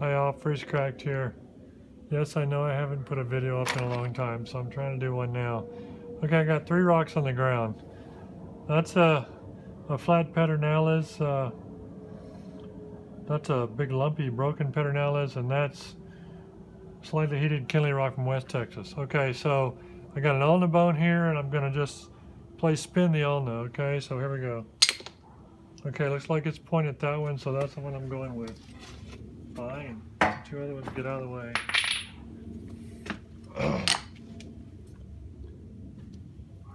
Hi all, Freeze Cracked here. Yes, I know I haven't put a video up in a long time, so I'm trying to do one now. Okay, I got 3 rocks on the ground. That's a flat pedernales. That's a big lumpy broken pedernales, and that's slightly heated kindling rock from West Texas. Okay, so I got an ulna bone here, and I'm gonna just spin the ulna. Okay, so here we go. Okay, looks like it's pointed that one, so that's the one I'm going with. Fine. 2 other ones get out of the way.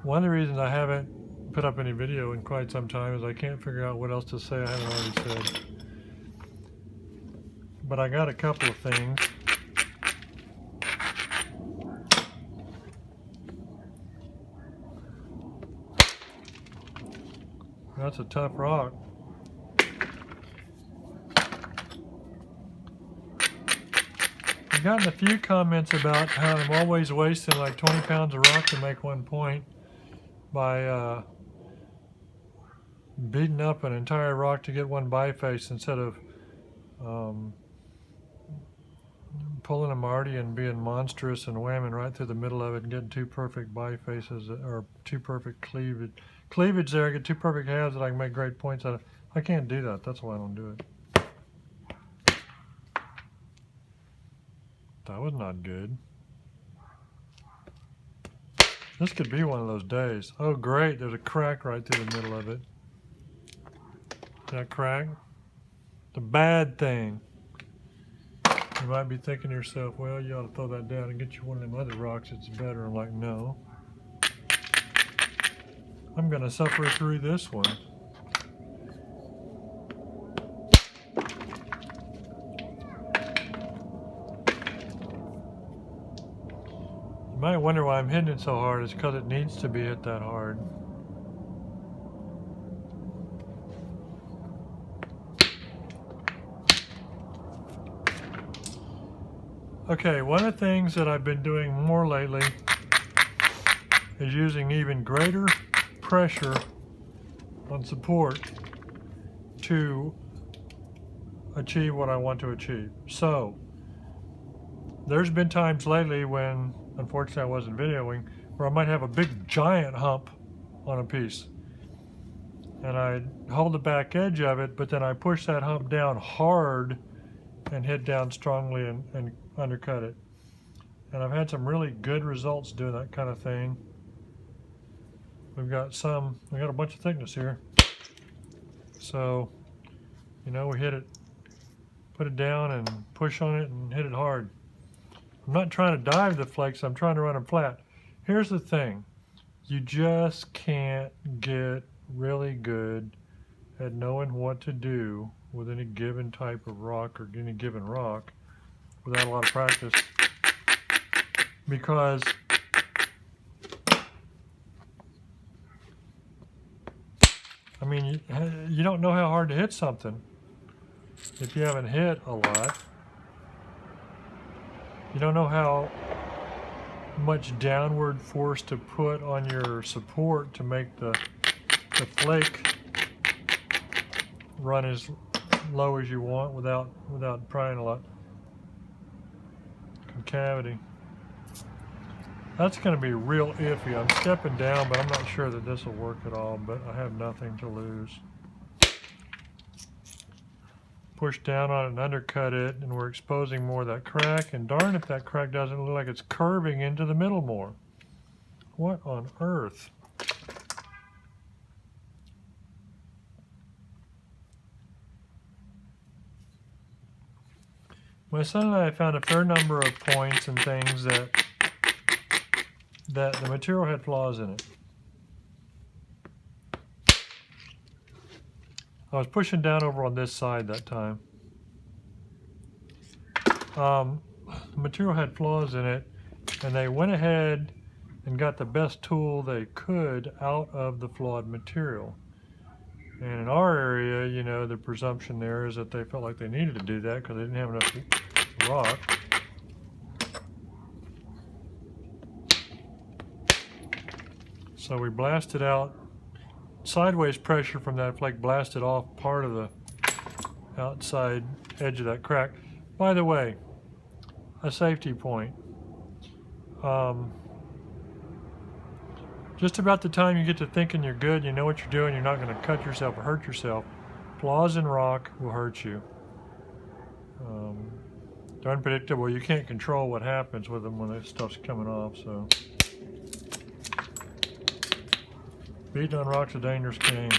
One of the reasons I haven't put up any video in quite some time is I can't figure out what else to say I haven't already said. But I got a couple of things. That's a tough rock. I've gotten a few comments about how I'm always wasting like 20 pounds of rock to make 1 point by beating up an entire rock to get 1 biface instead of pulling a Marty and being monstrous and whamming right through the middle of it and getting 2 perfect bifaces or 2 perfect cleavage there, get 2 perfect halves that I can make great points out of. I can't do that. That's why I don't do it. That was not good. This could be one of those days. Oh great, there's a crack right through the middle of it. That crack? The bad thing. You might be thinking to yourself, well, you ought to throw that down and get you one of them other rocks that's better. I'm like, no. I'm gonna suffer through this one. You might wonder why I'm hitting it so hard. It's because it needs to be hit that hard. Okay, one of the things that I've been doing more lately is using even greater pressure on support to achieve what I want to achieve. So, there's been times lately when, unfortunately I wasn't videoing, where I might have a big giant hump on a piece. And I hold the back edge of it, but then I push that hump down hard and hit down strongly and undercut it. And I've had some really good results doing that kind of thing. We got a bunch of thickness here. So, you know, we hit it, put it down and push on it and hit it hard. I'm not trying to dive the flakes, I'm trying to run them flat. Here's the thing, you just can't get really good at knowing what to do with any given type of rock or any given rock without a lot of practice, because I mean, you don't know how hard to hit something if you haven't hit a lot. You don't know how much downward force to put on your support to make the flake run as low as you want without prying a lot. Concavity. That's going to be real iffy. I'm stepping down, but I'm not sure that this will work at all, but I have nothing to lose. Push down on it and undercut it, and we're exposing more of that crack, and darn if that crack doesn't look like it's curving into the middle more. What on earth? My son and I found a fair number of points and things that the material had flaws in it. I was pushing down over on this side that time. The material had flaws in it, and they went ahead and got the best tool they could out of the flawed material. And in our area, you know, the presumption there is that they felt like they needed to do that because they didn't have enough rock. So we blasted out, sideways pressure from that flake blasted off part of the outside edge of that crack. By the way, a safety point. Just about the time you get to thinking you're good, you know what you're doing, you're not going to cut yourself or hurt yourself, flaws in rock will hurt you. They're unpredictable. You can't control what happens with them when that stuff's coming off. So, beating on rock's a dangerous game.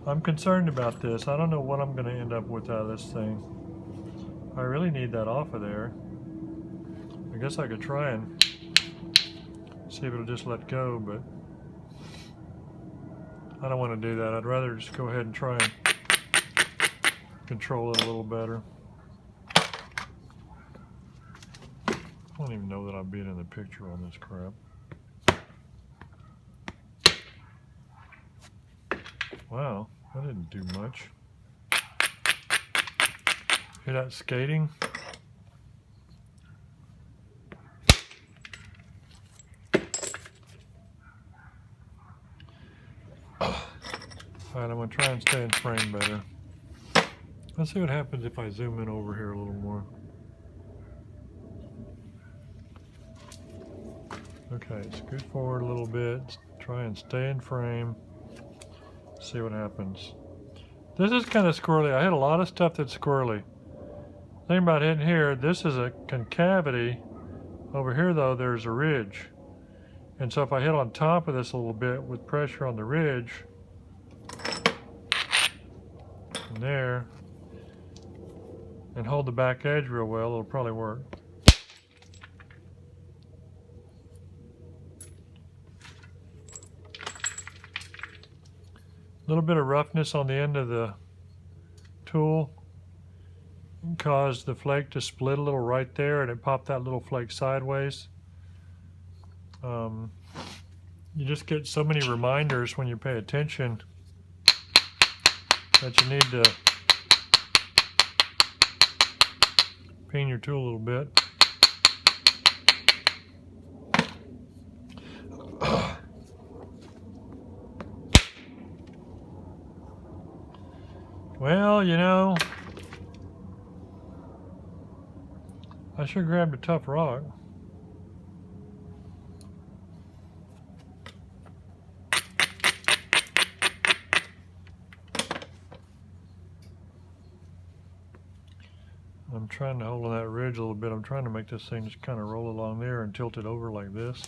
I'm concerned about this. I don't know what I'm going to end up with out of this thing. I really need that off of there. I guess I could try and see if it'll just let go, but I don't want to do that. I'd rather just go ahead and try and control it a little better. I don't even know that I'm being in the picture on this crap. Wow, that didn't do much. Hear that skating? Alright, I'm going to try and stay in frame better. Let's see what happens if I zoom in over here a little more. Okay, scoot forward a little bit. Try and stay in frame. See what happens. This is kind of squirrely. I hit a lot of stuff that's squirrely. Thing about hitting here, this is a concavity. Over here though, there's a ridge. And so if I hit on top of this a little bit with pressure on the ridge, and there, and hold the back edge real well, it'll probably work. A little bit of roughness on the end of the tool caused the flake to split a little right there, and it popped that little flake sideways. You just get so many reminders when you pay attention that you need to peen your tool a little bit. Well, you know, I should grab a tough rock. I'm trying to hold on that ridge a little bit. I'm trying to make this thing just kind of roll along there and tilt it over like this.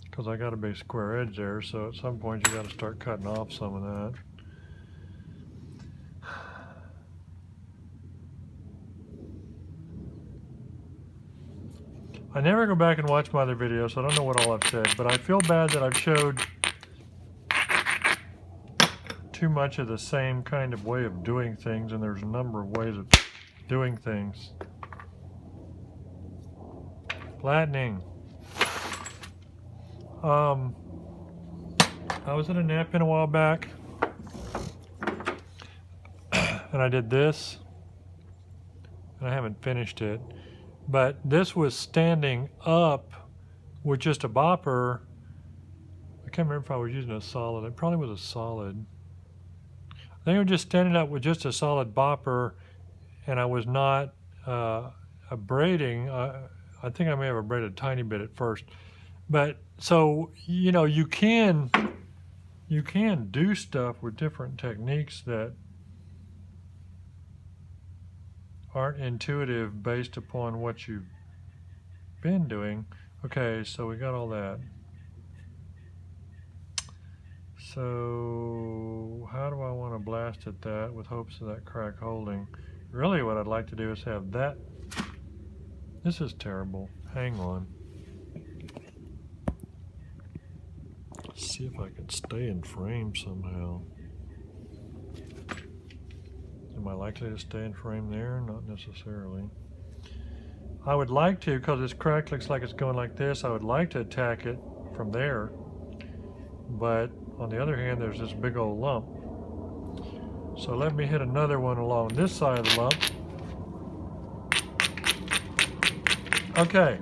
Because I got a big square edge there, so at some point you got to start cutting off some of that. I never go back and watch my other videos, so I don't know what all I've said, but I feel bad that I've showed too much of the same kind of way of doing things, and there's a number of ways of doing things. Flattening. I was at a nap in a while back, and I did this, and I haven't finished it, but this was standing up with just a bopper. I can't remember if I was using a solid. It probably was a solid. I think I was just standing up with just a solid bopper, and I was not abrading. I think I may have abraded a tiny bit at first. But so, you know, you can do stuff with different techniques that aren't intuitive based upon what you've been doing. Okay, so we got all that. So how do I want to blast at that with hopes of that crack holding? Really what I'd like to do is have that. This is terrible. Hang on. See if I can stay in frame somehow. Am I likely to stay in frame there? Not necessarily. I would like to, because this crack looks like it's going like this, I would like to attack it from there. But on the other hand, there's this big old lump. So let me hit another one along this side of the lump. Okay.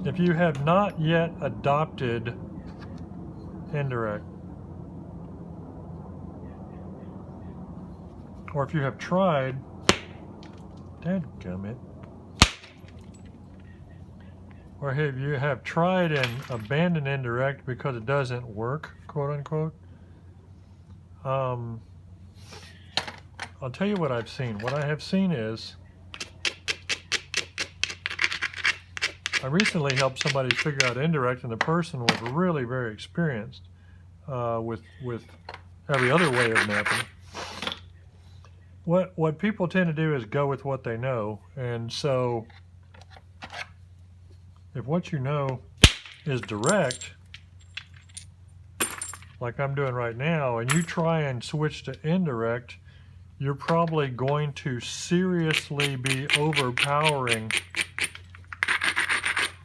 If you have not yet adopted indirect, or if you have tried, dadgummit, or if you have tried and abandoned indirect because it doesn't work, quote unquote, I'll tell you what I've seen. What I have seen is, I recently helped somebody figure out indirect, and the person was really very experienced with every other way of knapping. What people tend to do is go with what they know, and so if what you know is direct, like I'm doing right now, and you try and switch to indirect, you're probably going to seriously be overpowering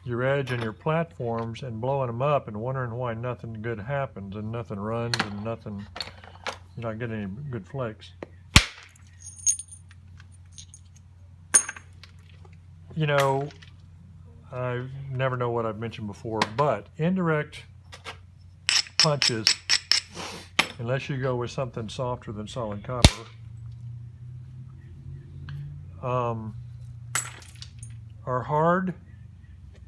your edge and your platforms and blowing them up and wondering why nothing good happens and nothing runs and nothing, you're not getting any good flakes. You know, I never know what I've mentioned before, but indirect punches, unless you go with something softer than solid copper, are hard,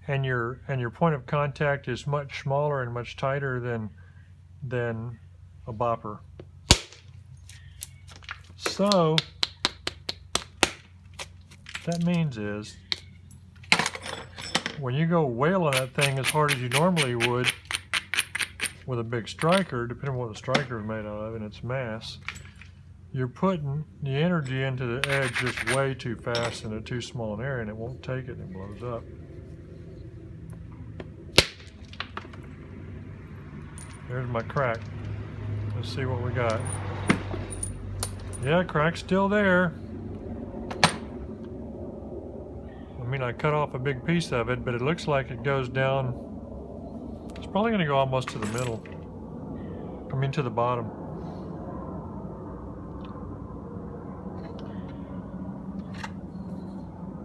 and your point of contact is much smaller and much tighter than a bopper. So that means is when you go whale on that thing as hard as you normally would with a big striker, depending on what the striker is made out of and its mass, you're putting the energy into the edge just way too fast in a too small an area, and it won't take it and it blows up. There's my crack. Let's see what we got. Yeah, crack's still there. I mean, I cut off a big piece of it, but it looks like it goes down. It's probably going to go almost to the middle. I mean, to the bottom.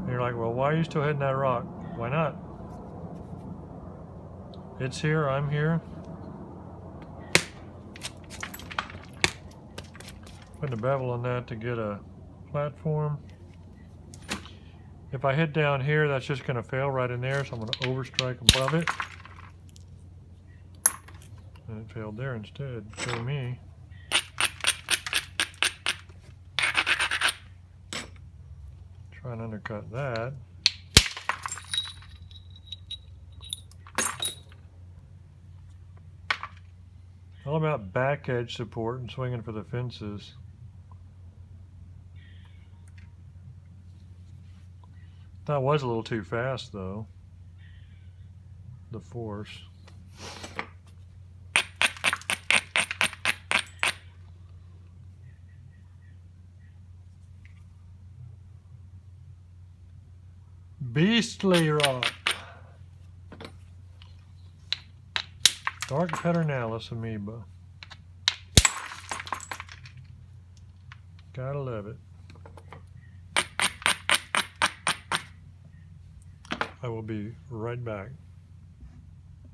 And you're like, well, why are you still hitting that rock? Why not? It's here, I'm here. Putting a bevel on that to get a platform. If I hit down here, that's just going to fail right in there, so I'm going to overstrike above it. And it failed there instead. Show me. Try and undercut that. All about back edge support and swinging for the fences. That was a little too fast though, the force. Beastly rock. Dark Peternalis amoeba. Gotta love it. I will be right back.